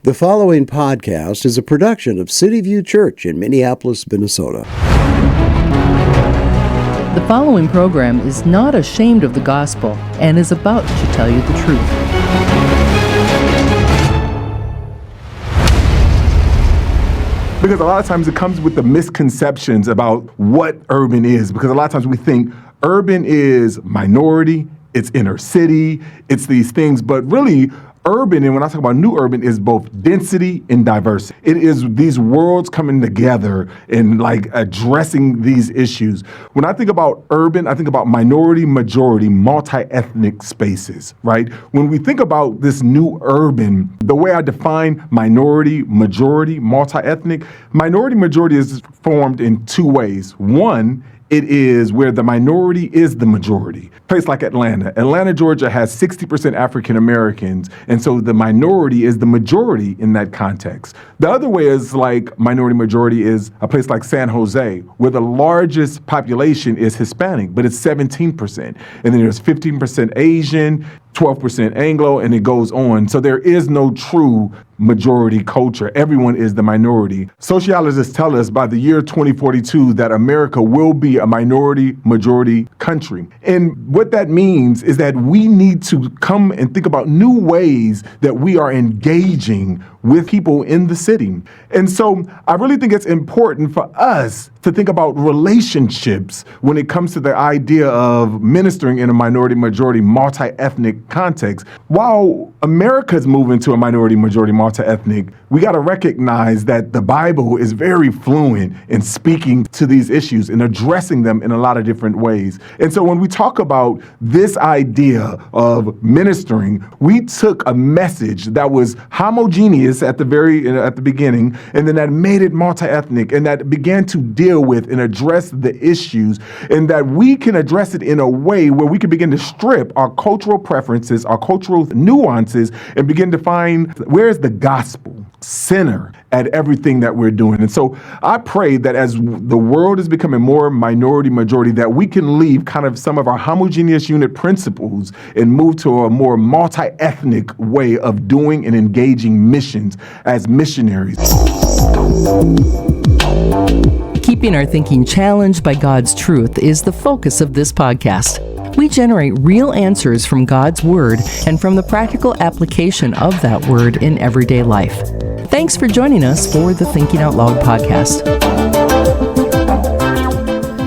The following podcast is a production of Cityview Church in Minneapolis, Minnesota. The following program is not ashamed of the gospel and is about to tell you the truth. Because a lot of times it comes with the misconceptions about what urban is. Because a lot of times we think urban is minority, it's inner city, it's these things, but really urban, and when I talk about new urban, is both density and diversity. It is these worlds coming together and like addressing these issues. When I think about urban, I think about minority, majority, multi-ethnic spaces, right? When we think about this new urban, the way I define minority, majority, multi-ethnic, minority, majority is formed in two ways. One, it is where the minority is the majority. A place like Atlanta. Atlanta, Georgia has 60% African Americans, and so the minority is the majority in that context. The other way is like minority majority is a place like San Jose, where the largest population is Hispanic, but it's 17%. And then there's 15% Asian, 12% Anglo, and it goes on. So there is no true majority culture. Everyone is the minority. Sociologists tell us by the year 2042 that America will be a minority majority country. And what that means is that we need to come and think about new ways that we are engaging with people in the city. And so I really think it's important for us to think about relationships when it comes to the idea of ministering in a minority majority multi-ethnic context. While America's moving to a minority majority multi-ethnic, we got to recognize that the Bible is very fluent in speaking to these issues and addressing them in a lot of different ways. And so when we talk about this idea of ministering, we took a message that was homogeneous at the beginning, and then that made it multi-ethnic, and that began to deal with and address the issues, and that we can address it in a way where we can begin to strip our cultural preferences, our cultural nuances, and begin to find where is the gospel center at everything that we're doing. And so I pray that as the world is becoming more minority majority, that we can leave kind of some of our homogeneous unit principles and move to a more multi-ethnic way of doing and engaging missions as missionaries. Keeping our thinking challenged by God's truth is the focus of this podcast. We generate real answers from God's Word and from the practical application of that Word in everyday life. Thanks for joining us for the Thinking Out Loud podcast.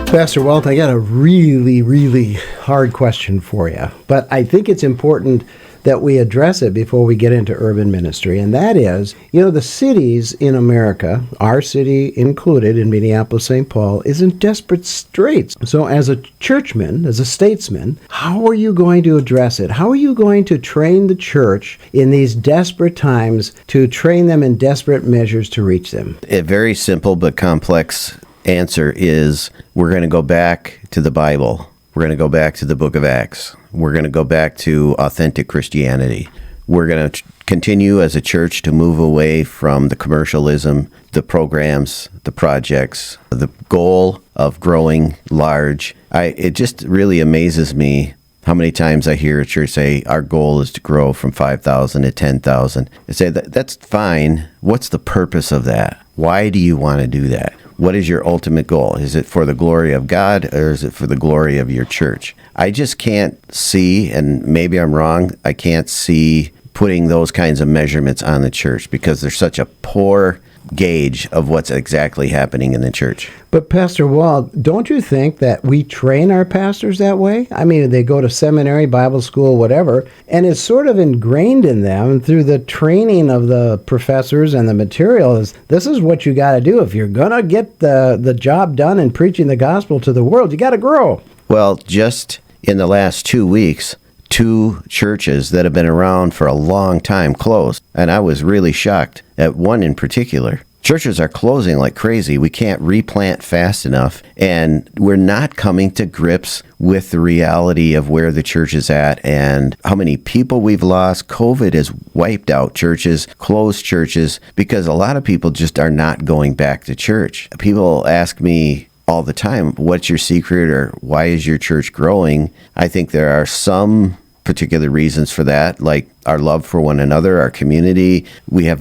Pastor Walt, I got a really hard question for you, but I think it's important that we address it before we get into urban ministry, and that is, the cities in America, our city included in Minneapolis, St. Paul, is in desperate straits. So as a churchman, as a statesman, how are you going to address it? How are you going to train the church in these desperate times to train them in desperate measures to reach them? A very simple but complex answer is we're going to go back to the Bible. We're going to go back to the book of Acts. We're going to go back to authentic Christianity. We're going to continue as a church to move away from the commercialism, the programs, the projects, the goal of growing large. It just really amazes me how many times I hear a church say, our goal is to grow from 5,000 to 10,000. I say, that's fine. What's the purpose of that? Why do you want to do that? What is your ultimate goal? Is it for the glory of God, or is it for the glory of your church? I just can't see, and maybe I'm wrong, I can't see putting those kinds of measurements on the church because there's such a poor gauge of what's exactly happening in the church. But Pastor Walt, don't you think that we train our pastors that way? I mean, they go to seminary, Bible school, whatever, and it's sort of ingrained in them through the training of the professors and the materials. This is what you got to do. If you're going to get the job done in preaching the gospel to the world, you got to grow. Well, just in the last 2 weeks, 2 churches that have been around for a long time closed, and I was really shocked at one in particular. Churches are closing like crazy. We can't replant fast enough, and we're not coming to grips with the reality of where the church is at and how many people we've lost. COVID has wiped out churches, closed churches, because a lot of people just are not going back to church. People ask me all the time, what's your secret, or why is your church growing? I think there are some particular reasons for that, like our love for one another, our community. We have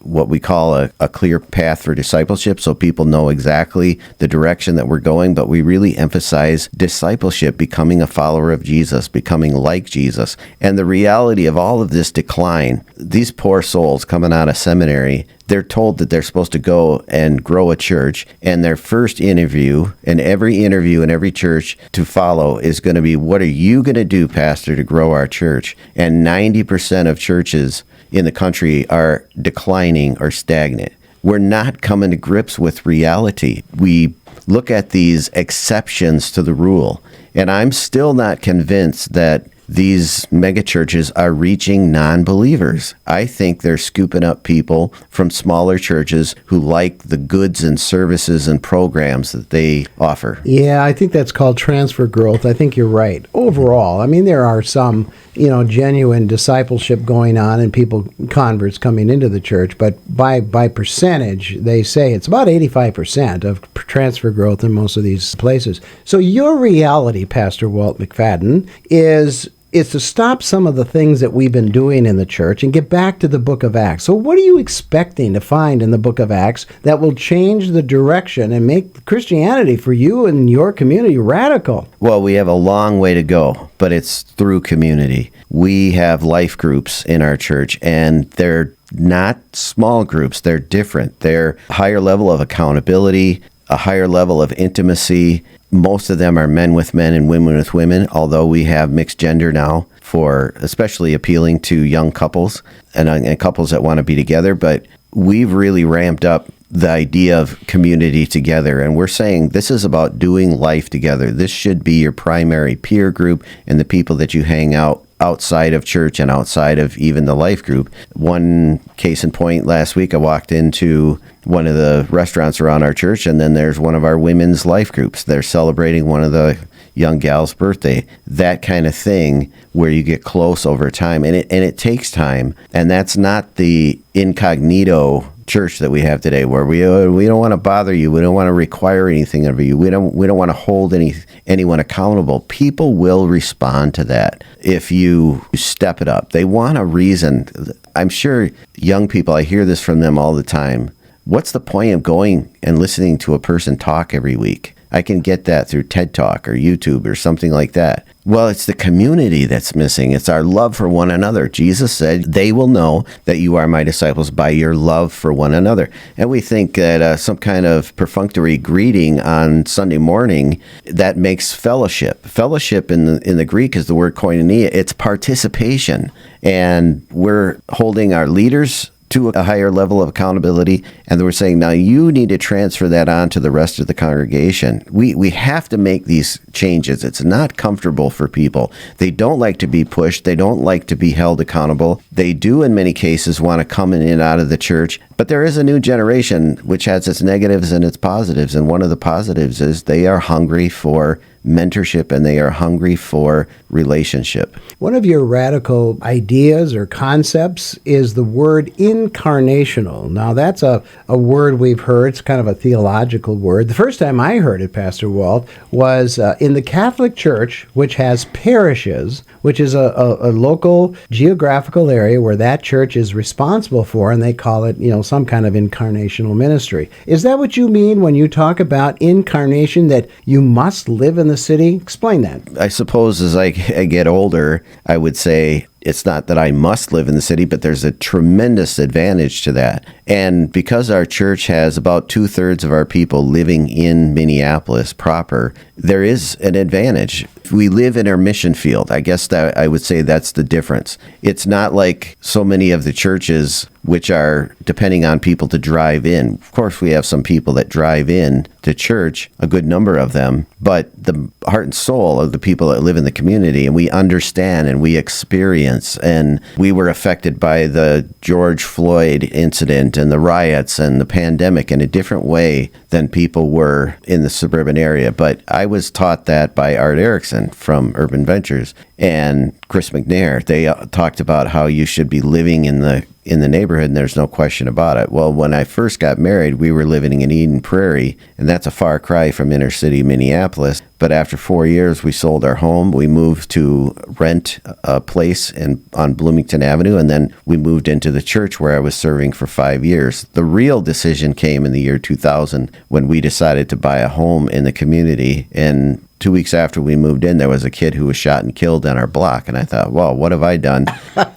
what we call a clear path for discipleship, so people know exactly the direction that we're going, but we really emphasize discipleship, becoming a follower of Jesus, becoming like Jesus. And the reality of all of this decline, these poor souls coming out of seminary, they're told that they're supposed to go and grow a church, and their first interview, and every interview in every church to follow is going to be, what are you going to do, Pastor, to grow our church? And 90% of churches in the country are declining or stagnant. We're not coming to grips with reality. We look at these exceptions to the rule, and I'm still not convinced that these megachurches are reaching non-believers. I think they're scooping up people from smaller churches who like the goods and services and programs that they offer. Yeah, I think that's called transfer growth. I think you're right. Overall, I mean, there are some, genuine discipleship going on and converts coming into the church, but by percentage, they say it's about 85% of transfer growth in most of these places. So your reality, Pastor Walt McFadden, is to stop some of the things that we've been doing in the church and get back to the book of Acts. So what are you expecting to find in the book of Acts that will change the direction and make Christianity for you and your community radical? Well, we have a long way to go, but it's through community. We have life groups in our church, and they're not small groups. They're different. They're a higher level of accountability, a higher level of intimacy. Most of them are men with men and women with women, although we have mixed gender now, for especially appealing to young couples and couples that want to be together. But we've really ramped up the idea of community together, and we're saying this is about doing life together. This should be your primary peer group and the people that you hang out outside of church and outside of even the life group. One case in point, last week I walked into one of the restaurants around our church, and then there's one of our women's life groups. They're celebrating one of the young gal's birthday. That kind of thing where you get close over time, and it takes time. And that's not the incognito church that we have today, where we don't want to bother you, we don't want to require anything of you, we don't want to hold anyone accountable. People will respond to that if you step it up. They want a reason. I'm sure young people, I hear this from them all the time. What's the point of going and listening to a person talk every week? I can get that through TED Talk or YouTube or something like that. Well, it's the community that's missing. It's our love for one another. Jesus said, they will know that you are my disciples by your love for one another. And we think that some kind of perfunctory greeting on Sunday morning, that makes fellowship. Fellowship in the Greek is the word koinonia. It's participation. And we're holding our leaders to a higher level of accountability, and we're saying, now you need to transfer that on to the rest of the congregation. We have to make these changes. It's not comfortable for people. They don't like to be pushed. They don't like to be held accountable. They do, in many cases, want to come in and out of the church. But there is a new generation which has its negatives and its positives, and one of the positives is they are hungry for mentorship and they are hungry for relationship. One of your radical ideas or concepts is the word incarnational. Now, that's a word we've heard. It's kind of a theological word. The first time I heard it, Pastor Walt, was in the Catholic Church, which has parishes, which is a local geographical area where that church is responsible for, and they call it, some kind of incarnational ministry. Is that what you mean when you talk about incarnation, that you must live in the city? Explain that. I suppose as I get older, I would say it's not that I must live in the city, but there's a tremendous advantage to that. And because our church has about 2/3 of our people living in Minneapolis proper, there is an advantage. We live in our mission field. I guess that I would say that's the difference. It's not like so many of the churches which are depending on people to drive in. Of course, we have some people that drive in to church, a good number of them, but the heart and soul of the people that live in the community, and we understand and we experience, and we were affected by the George Floyd incident and the riots and the pandemic in a different way than people were in the suburban area. But I was taught that by Art Erickson from Urban Ventures. and Chris McNair. They talked about how you should be living in the neighborhood, and there's no question about it. Well, when I first got married, we were living in Eden Prairie, and that's a far cry from inner city Minneapolis. But after 4 years, we sold our home. We moved to rent a place on Bloomington Avenue, and then we moved into the church where I was serving for 5 years. The real decision came in the year 2000 when we decided to buy a home in the community. And 2 weeks after we moved in, there was a kid who was shot and killed on our block. And I thought, well, what have I done?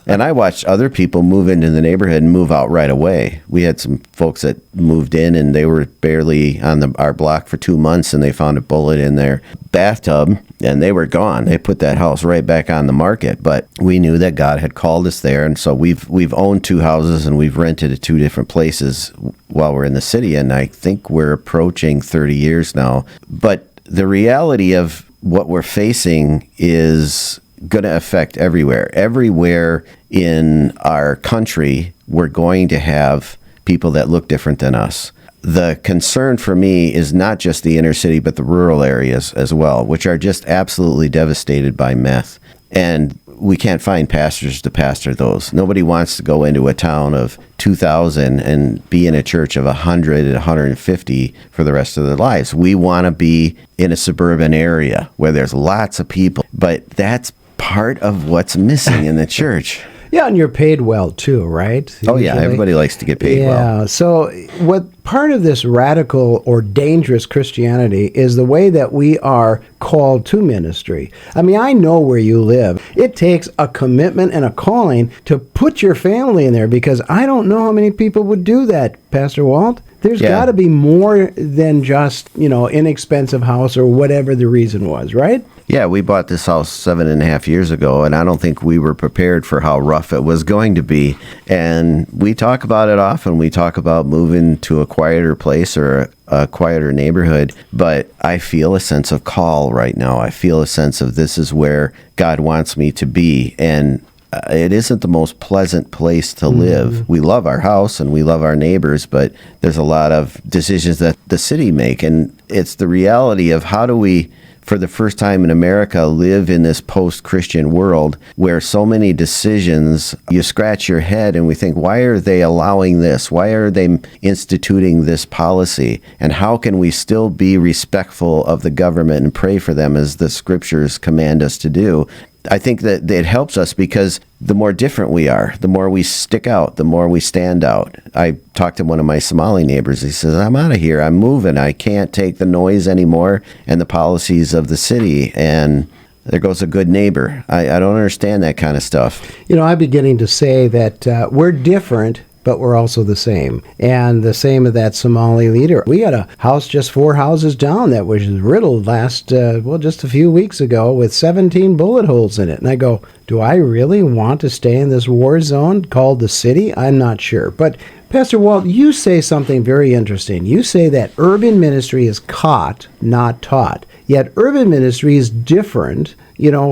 And I watched other people move into the neighborhood and move out right away. We had some folks that moved in, and they were barely on our block for 2 months, and they found a bullet in their bathtub, and they were gone. They put that house right back on the market. But we knew that God had called us there, and so we've owned 2 houses, and we've rented at 2 different places while we're in the city, and I think we're approaching 30 years now. But the reality of what we're facing is going to affect everywhere. Everywhere in our country, we're going to have people that look different than us. The concern for me is not just the inner city, but the rural areas as well, which are just absolutely devastated by meth. And we can't find pastors to pastor those. Nobody wants to go into a town of 2,000 and be in a church of 100 and 150 for the rest of their lives. We want to be in a suburban area where there's lots of people, but that's part of what's missing in the church. Yeah, and you're paid well too, right? Oh, yeah, everybody likes to get paid well. Yeah, so what part of this radical or dangerous Christianity is the way that we are called to ministry. I mean, I know where you live. It takes a commitment and a calling to put your family in there, because I don't know how many people would do that, Pastor Walt. There's got to be more than just, inexpensive house or whatever the reason was, right? Yeah, we bought this house 7.5 years ago, and I don't think we were prepared for how rough it was going to be. And we talk about it often. We talk about moving to a quieter place or a quieter neighborhood, but I feel a sense of call right now. I feel a sense of this is where God wants me to be. And it isn't the most pleasant place to live. We love our house and we love our neighbors, but there's a lot of decisions that the city make. And it's the reality of how do we, for the first time in America, live in this post-Christian world where so many decisions, you scratch your head and we think, why are they allowing this? Why are they instituting this policy? And how can we still be respectful of the government and pray for them as the scriptures command us to do? I think that it helps us because the more different we are, the more we stick out, the more we stand out. I talked to one of my Somali neighbors. He says, I'm out of here. I'm moving. I can't take the noise anymore and the policies of the city. And there goes a good neighbor. I don't understand that kind of stuff. I'm beginning to say that we're different, but we're also the same. And the same of that Somali leader. We had a house just 4 houses down that was riddled just a few weeks ago with 17 bullet holes in it. And I go, do I really want to stay in this war zone called the city? I'm not sure. But Pastor Walt, you say something very interesting. You say that urban ministry is caught, not taught. Yet urban ministry is different,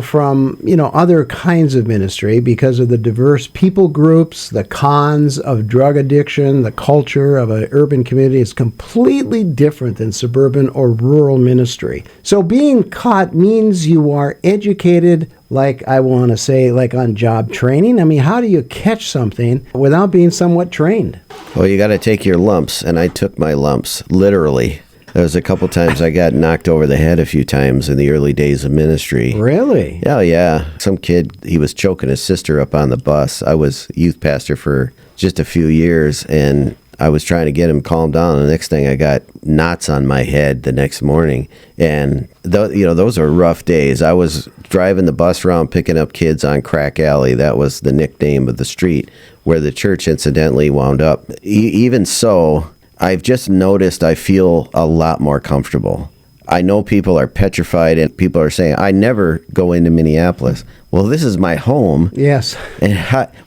from, other kinds of ministry because of the diverse people groups, the cons of drug addiction, the culture of an urban community is completely different than suburban or rural ministry. So being caught means you are educated, like I want to say, like on job training. I mean, how do you catch something without being somewhat trained? Well, you got to take your lumps, and I took my lumps, literally. There was a couple times I got knocked over the head a few times in the early days of ministry. Really? Yeah. Some kid, he was choking his sister up on the bus. I was youth pastor for just a few years, and I was trying to get him calmed down. And the next thing, I got knots on my head the next morning. And, those are rough days. I was driving the bus around picking up kids on Crack Alley. That was the nickname of the street where the church incidentally wound up. Even so, I've just noticed I feel a lot more comfortable. I know people are petrified and people are saying, I never go into Minneapolis. Well, this is my home. Yes. And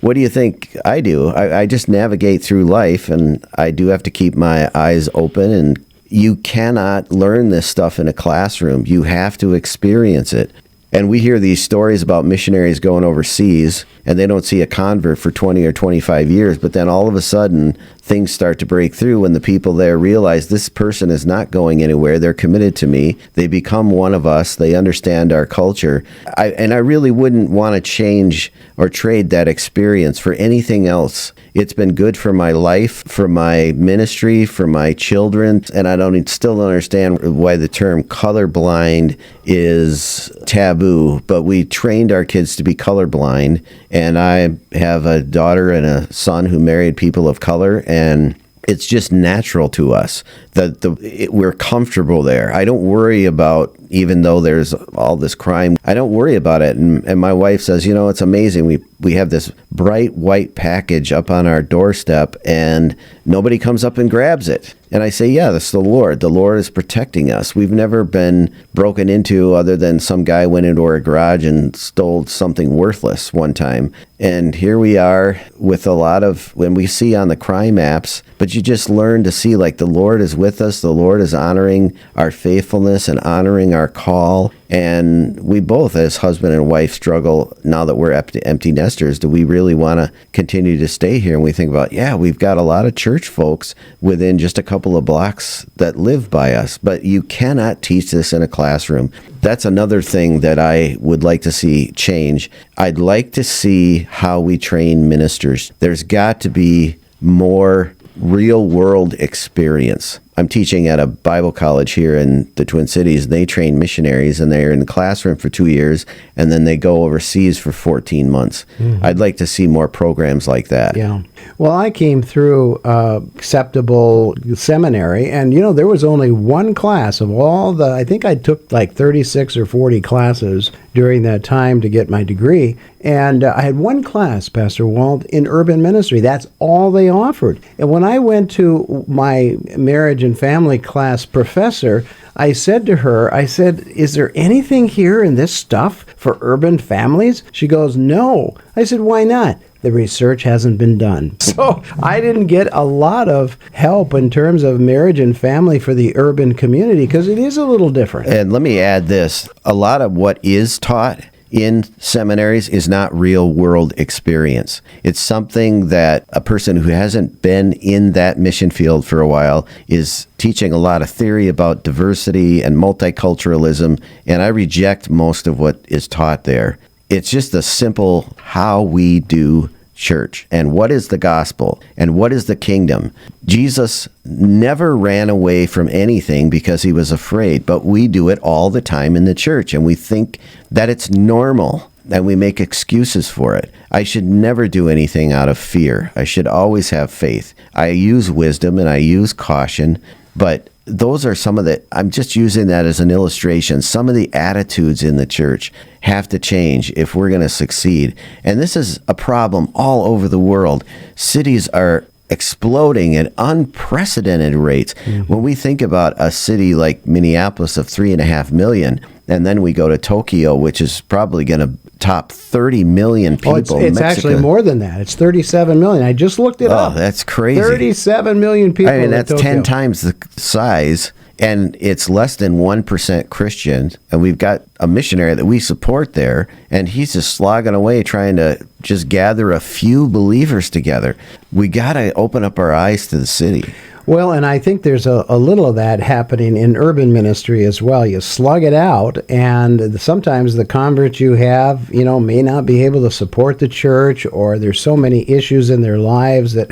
what do you think I do? I just navigate through life, and I do have to keep my eyes open. And you cannot learn this stuff in a classroom. You have to experience it. And we hear these stories about missionaries going overseas, and they don't see a convert for 20 or 25 years. But then all of a sudden, things start to break through when the people there realize this person is not going anywhere. They're committed to me. They become one of us. They understand our culture. I really wouldn't want to change or trade that experience for anything else. It's been good for my life, for my ministry, for my children, and I still don't understand why the term colorblind is taboo, but we trained our kids to be colorblind, and I have a daughter and a son who married people of color, and it's just natural to us that we're comfortable there. I don't worry about, even though there's all this crime, I don't worry about it. And my wife says, it's amazing. We have this bright white package up on our doorstep and nobody comes up and grabs it. And I say, yeah, that's the Lord. The Lord is protecting us. We've never been broken into other than some guy went into our garage and stole something worthless one time. And here we are with a lot of, when we see on the crime apps, but you just learn to see like the Lord is with us. The Lord is honoring our faithfulness and honoring our call. And we both, as husband and wife, struggle now that we're empty nesters. Do we really want to continue to stay here? And we think about, we've got a lot of church folks within just a couple of blocks that live by us. But you cannot teach this in a classroom. That's another thing that I would like to see change. I'd like to see how we train ministers. There's got to be more real world experience. I'm teaching at a Bible college here in the Twin Cities. And they train missionaries, and they're in the classroom for 2 years, and then they go overseas for 14 months. Mm-hmm. I'd like to see more programs like that. Yeah. Well, I came through acceptable seminary, and, there was only one class of all I think I took like 36 or 40 classes during that time to get my degree. And I had one class, Pastor Walt, in urban ministry. That's all they offered. And when I went to my marriage and family class professor, I said to her, is there anything here in this stuff for urban families? She goes, no. I said, why not? The research hasn't been done. So I didn't get a lot of help in terms of marriage and family for the urban community because it is a little different. And let me add this. A lot of what is taught in seminaries is not real world experience. It's something that a person who hasn't been in that mission field for a while is teaching a lot of theory about diversity and multiculturalism, and I reject most of what is taught there. It's just a simple how we do church and what is the gospel and what is the kingdom. Jesus never ran away from anything because he was afraid, but we do it all the time in the church, and we think that it's normal and we make excuses for it. I should never do anything out of fear. I should always have faith. I use wisdom and I use caution, but those are some of I'm just using that as an illustration. Some of the attitudes in the church have to change if we're going to succeed. And this is a problem all over the world. Cities are exploding at unprecedented rates. Mm-hmm. When we think about a city like Minneapolis of 3.5 million, and then we go to Tokyo, which is probably going to top 30 million people. It's actually more than that. It's 37 million. I just looked it up. Oh, that's crazy. 37 million people. I mean, that's Tokyo. 10 times the size, and it's less than 1% Christian. And we've got a missionary that we support there, and he's just slogging away trying to just gather a few believers together. We got to open up our eyes to the city. Well, and I think there's a little of that happening in urban ministry as well. You slug it out, and sometimes the converts you have, may not be able to support the church, or there's so many issues in their lives that,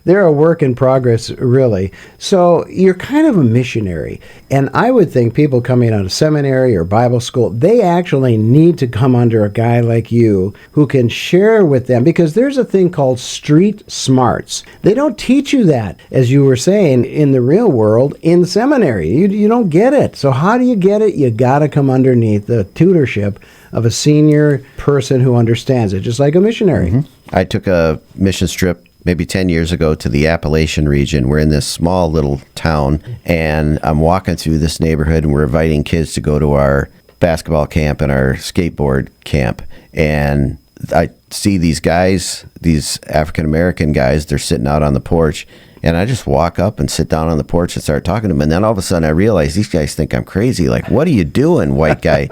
they're a work in progress, really. So you're kind of a missionary. And I would think people coming out of seminary or Bible school, they actually need to come under a guy like you who can share with them, because there's a thing called street smarts. They don't teach you that, as you were saying, in the real world in seminary. You don't get it. So how do you get it? You got to come underneath the tutorship of a senior person who understands it, just like a missionary. Mm-hmm. I took a mission trip maybe 10 years ago to the Appalachian region. We're in this small little town, and I'm walking through this neighborhood, and we're inviting kids to go to our basketball camp and our skateboard camp. And I see these guys, these African American guys, they're sitting out on the porch, and I just walk up and sit down on the porch and start talking to them. And then all of a sudden I realize these guys think I'm crazy. Like, what are you doing, white guy?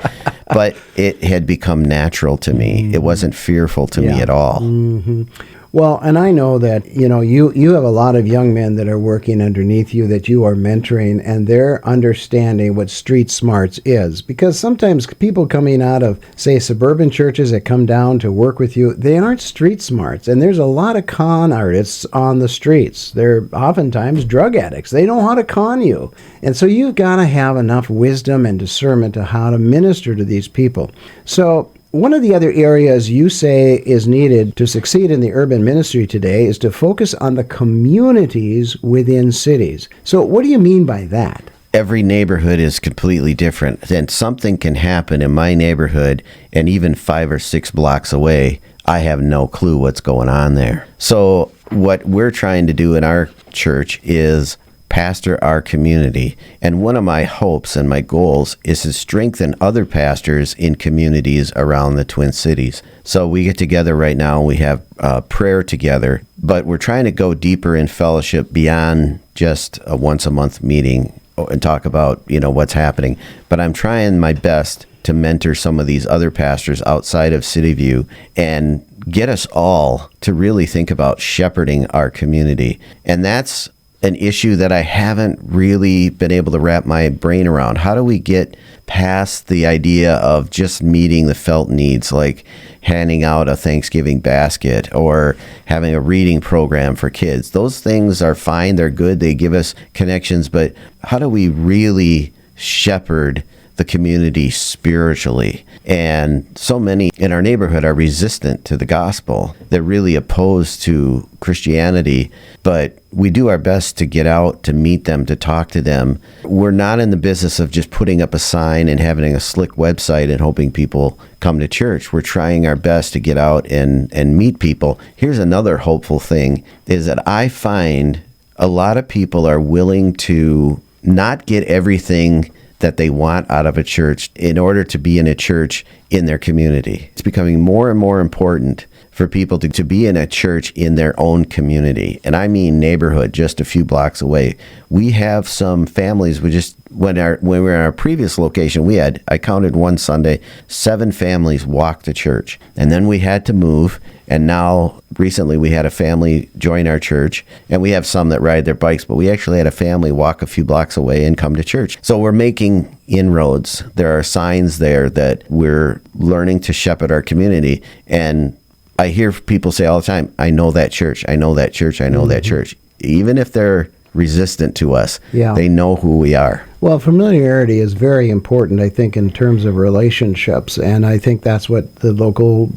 But it had become natural to me. It wasn't fearful to me at all. Mm-hmm. Well, and I know that, you have a lot of young men that are working underneath you that you are mentoring, and they're understanding what street smarts is. Because sometimes people coming out of, say, suburban churches that come down to work with you, they aren't street smarts. And there's a lot of con artists on the streets. They're oftentimes drug addicts. They know how to con you. And so you've got to have enough wisdom and discernment to how to minister to these people. So one of the other areas you say is needed to succeed in the urban ministry today is to focus on the communities within cities. So what do you mean by that? Every neighborhood is completely different. And something can happen in my neighborhood, and even 5 or 6 blocks away, I have no clue what's going on there. So what we're trying to do in our church is pastor our community. And one of my hopes and my goals is to strengthen other pastors in communities around the Twin Cities. So we get together right now, we have prayer together, but we're trying to go deeper in fellowship beyond just a once a month meeting and talk about, what's happening. But I'm trying my best to mentor some of these other pastors outside of Cityview and get us all to really think about shepherding our community. And that's an issue that I haven't really been able to wrap my brain around. How do we get past the idea of just meeting the felt needs, like handing out a Thanksgiving basket or having a reading program for kids? Those things are fine, they're good, they give us connections, but how do we really shepherd the community spiritually? And so many in our neighborhood are resistant to the gospel. They're really opposed to Christianity, but we do our best to get out, to meet them, to talk to them. We're not in the business of just putting up a sign and having a slick website and hoping people come to church. We're trying our best to get out and meet people. Here's another hopeful thing, is that I find a lot of people are willing to not get everything that they want out of a church in order to be in a church in their community. It's becoming more and more important for people to be in a church in their own community. And I mean neighborhood, just a few blocks away. We have some families, when we were in our previous location, I counted one Sunday, 7 families walked to church. And then we had to move. And now recently we had a family join our church, and we have some that ride their bikes, but we actually had a family walk a few blocks away and come to church. So we're making inroads. There are signs there that we're learning to shepherd our community. And I hear people say all the time, I know that church, I know that church, I know that church. Even if they're resistant to us, they know who we are. Well, familiarity is very important, I think, in terms of relationships, and I think that's what the local,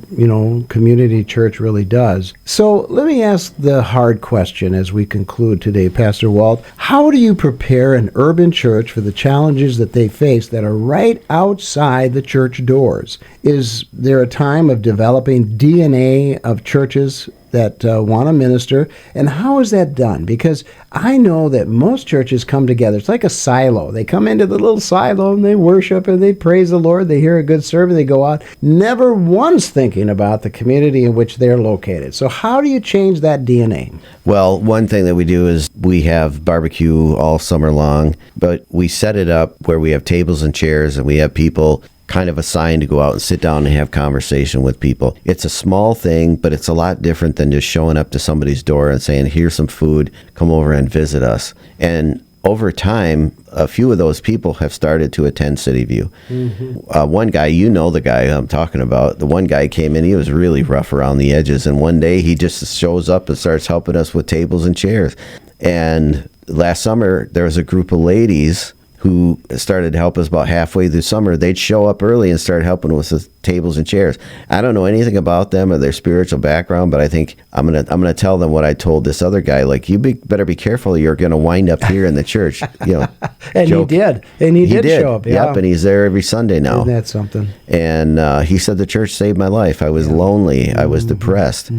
community church really does. So let me ask the hard question as we conclude today, Pastor Walt. How do you prepare an urban church for the challenges that they face that are right outside the church doors? Is there a time of developing DNA of churches that want to minister, and how is that done? Because I know that most churches come together. It's like a silo. They come into the little silo and they worship and they praise the Lord. They hear a good sermon. They go out, never once thinking about the community in which they're located. So how do you change that DNA? Well, one thing that we do is we have barbecue all summer long, but we set it up where we have tables and chairs, and we have people kind of assigned to go out and sit down and have conversation with people. It's a small thing, but it's a lot different than just showing up to somebody's door and saying, here's some food, come over and visit us. And over time, a few of those people have started to attend Cityview. One guy, the guy I'm talking about, the one guy came in, he was really rough around the edges, and one day he just shows up and starts helping us with tables and chairs. And last summer, there was a group of ladies who started to help us about halfway through summer. They'd show up early and start helping us with tables and chairs. I don't know anything about them or their spiritual background, but I think I'm gonna tell them what I told this other guy. Like, better be careful, you're gonna wind up here in the church. And joke. he did. And he did show up. Yeah. Yep, and he's there every Sunday now. Isn't that something? And he said the church saved my life. I was lonely. I was depressed.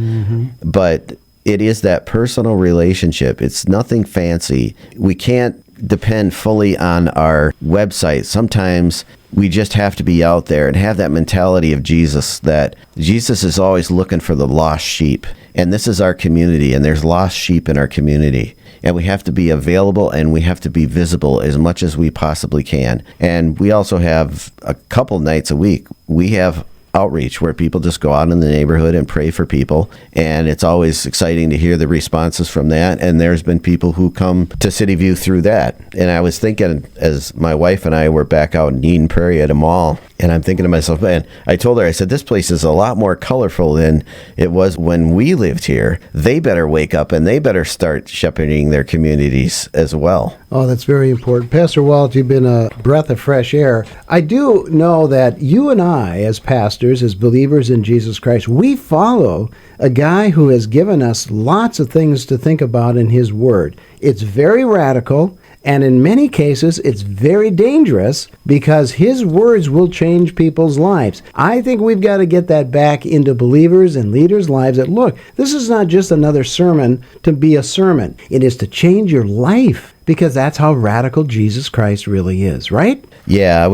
But it is that personal relationship. It's nothing fancy. We can't depend fully on our website. Sometimes We just have to be out there and have that mentality of Jesus, that Jesus is always looking for the lost sheep. And this is our community, and there's lost sheep in our community. And we have to be available, and we have to be visible as much as we possibly can. And we also have a couple nights a week. We have outreach where people just go out in the neighborhood and pray for people, and it's always exciting to hear the responses from that. And there's been people who come to Cityview through that. And I was thinking, as my wife and I were back out in Eden Prairie at a mall, and I'm thinking to myself, man, I told her, I said, this place is a lot more colorful than it was when we lived here. They better wake up, and they better start shepherding their communities as well. Oh, that's very important. Pastor Walt, you've been a breath of fresh air. I do know that you and I, as pastors, as believers in Jesus Christ, we follow a guy who has given us lots of things to think about in his word. It's very radical, and in many cases, it's very dangerous because his words will change people's lives. I think we've got to get that back into believers and leaders' lives, that, look, this is not just another sermon to be a sermon. It is to change your life, because that's how radical Jesus Christ really is, right? Yeah,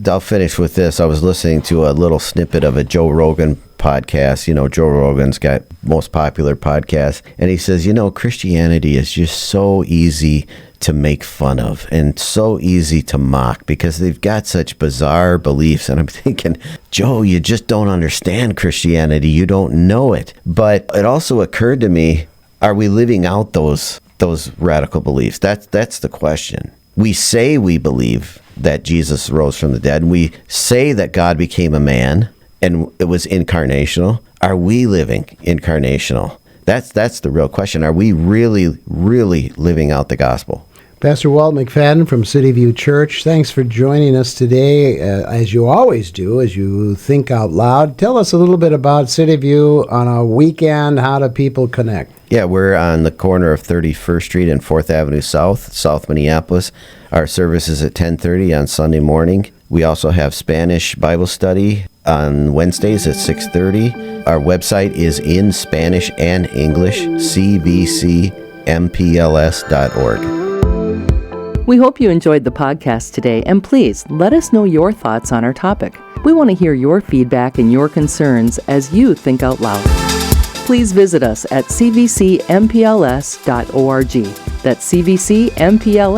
I'll finish with this. I was listening to a little snippet of a Joe Rogan podcast. You know, Joe Rogan's got most popular podcast. And he says, Christianity is just so easy to make fun of and so easy to mock because they've got such bizarre beliefs. And I'm thinking, Joe, you just don't understand Christianity. You don't know it. But it also occurred to me, are we living out those radical beliefs? That's the question. We say we believe that Jesus rose from the dead. We say that God became a man and it was incarnational. Are we living incarnational? That's the real question. Are we really, really living out the gospel? Pastor Walt McFadden from Cityview Church, thanks for joining us today, as you always do, as you think out loud. Tell us a little bit about Cityview on a weekend. How do people connect? Yeah, we're on the corner of 31st Street and 4th Avenue South Minneapolis. Our service is at 10:30 on Sunday morning. We also have Spanish Bible study on Wednesdays at 6:30. Our website is in Spanish and English, cvcmpls.org. We hope you enjoyed the podcast today, and please let us know your thoughts on our topic. We want to hear your feedback and your concerns as you think out loud. Please visit us at cvcmpls.org. That's cvcmpls.org.